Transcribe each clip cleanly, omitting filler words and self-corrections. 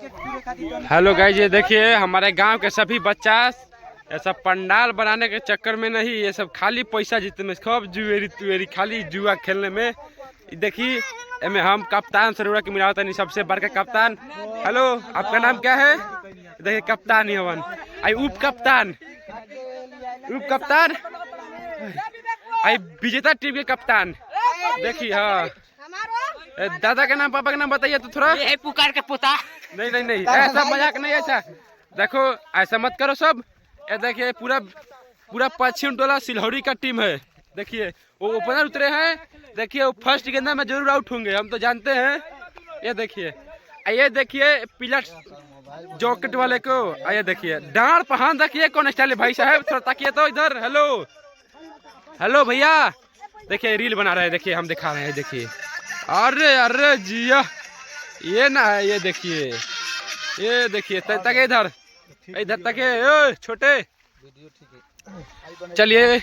Hello guys, ये देखिए हमारे गांव के सभी बच्चा ऐसा पंडाल बनाने के चक्कर में नहीं, ये सब खाली पैसा जीतने में, खूब जुएरी तुएरी खाली जुआ खेलने में। देखिए में हम कप्तान सरोवर की मिलावत नहीं, सबसे बड़का कप्तान। हेलो, आपका नाम क्या है? देखिए कप्तान ही हवन, आई उप कप्तान आई विजेता टीम के कप्तान। देखिए हाँ, दादा का नाम पापा का नाम बताइए तो थोड़ा। ये पुकार के पोता। नहीं ऐसा मजाक नहीं, ऐसा देखो, ऐसा मत करो सब। ये देखिए पूरा पश्चिम टोला सिलहौरी का टीम है। देखिए वो ओपनर उतरे हैं। देखिए वो फर्स्ट गेंदा में जरूर आउट होंगे, हम तो जानते हैं। ये देखिए पीला जॉकेट वाले को, ये देखिए डांड पहन देखिए कौन स्टाइल है भाई साहब, थोड़ा ताकिए तो इधर। हेलो भैया, देखिए रील बना रहे हैं, देखिए हम दिखा रहे हैं। देखिए अरे जिया, ये ना है, ये देखिए तके इधर तके छोटे। चलिए,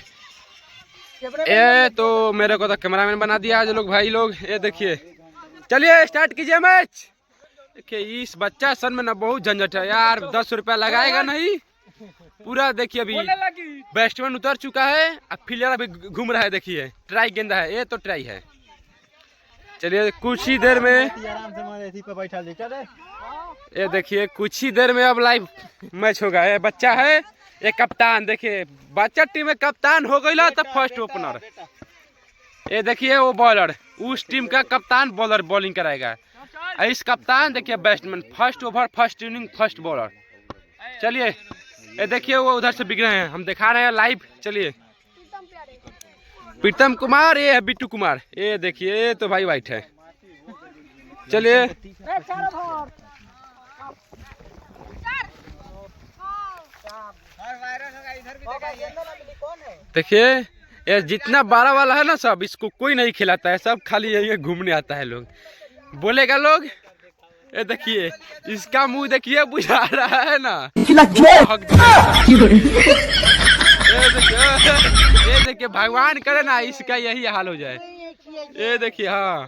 ये तो मेरे को तो कैमरामैन बना दिया आज लोग, भाई लोग। ये देखिए, चलिए स्टार्ट कीजिए मैच। देखिए इस बच्चा सन में ना बहुत झंझट है यार, 10 रुपया लगाएगा नहीं पूरा। देखिए अभी बैट्समैन उतर चुका है, अब फील्डर अभी घूम रहा है। देखिए ट्राई गेंदा है, ये तो ट्राई है। चलिए कुछ ही देर में, ये देखिए कुछ ही देर में अब लाइव मैच होगा। ये बच्चा है, ये कप्तान। देखिए बच्चा टीम में कप्तान हो गई तब फर्स्ट ओपनर। ये देखिए वो बॉलर, उस टीम का कप्तान बॉलर बॉलिंग कराएगा। इस कप्तान देखिए batsman, first over first inning first bowler. चलिए ये देखिए वो उधर से बिक रहे हैं, हम दिखा रहे हैं लाइव। चलिए प्रीतम कुमार, ये है बिट्टू कुमार। ये देखिए ये तो भाई वाइट है। चलिए देखिए ये जितना 12 वाला है ना, सब इसको कोई नहीं खिलाता है, सब खाली यही घूमने आता है। लोग बोलेगा लोग। ये देखिए इसका मुंह देखिए बुझा रहा है ना। ये देखिए भगवान करे ना इसका यही हाल हो जाए। ये देखिए हाँ,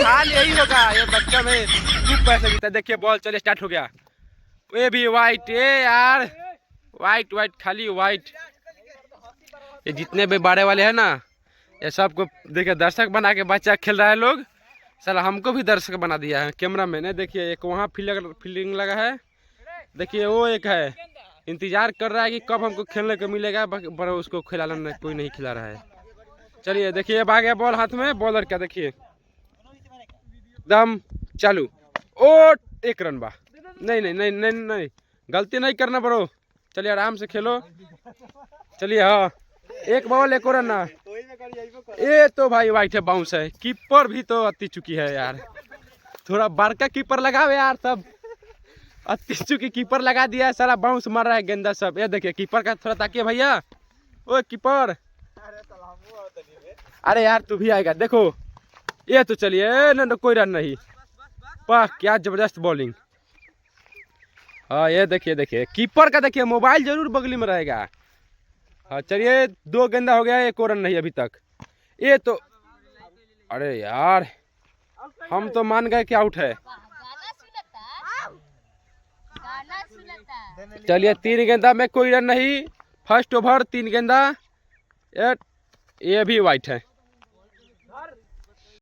हाल यही होगा। ये बच्चा में खूब पैसा जीता। देखिए बॉल, चलिए स्टार्ट हो गया। ये भी वाइट, ये यार वाइट खाली वाइट। ये जितने भी बाड़े वाले हैं ना, ये सबको देखिए दर्शक बना के बच्चा खेल रहा है लोग। साला हमको भी दर्शक बना दिया है कैमरा मैन। देखिए एक वहाँ फील्डिंग लगा है। देखिए वो एक है, इंतजार कर रहा है कि कब हमको खेलने को मिलेगा, पर उसको खिलाना कोई नहीं खिला रहा है। चलिए देखिए अब आ गया बॉल हाथ में बॉलर का। देखिए दम चालू, ओ 1 रन बा। नहीं गलती नहीं करना ब्रो। चलिए आराम से खेलो। चलिए हाँ, 1 बॉल 1 रन ना। ये तो भाई वाइट है, बाउंस है। कीपर भी तो अति चुकी है यार, थोड़ा बड़का कीपर लगावे यार, तब अति चुकी कीपर लगा दिया है। सारा बाउंस मार रहा है गेंदा सब। ये देखिए कीपर का थोड़ा ताकिए भैया। ओ कीपर, अरे यार तू भी आएगा। देखो ये तो चलिए न कोई रन नहीं। वाह क्या जबरदस्त बॉलिंग। हाँ ये देखिए कीपर का देखिए मोबाइल जरूर बगली में रहेगा। हाँ चलिए 2 गेंदा हो गया, 1 रन नहीं अभी तक। ये तो अरे यार हम तो मान गए कि आउट है। चलिए 3 गेंदा में कोई रन नहीं, फर्स्ट ओवर 3 गेंदा। ये भी वाइट है।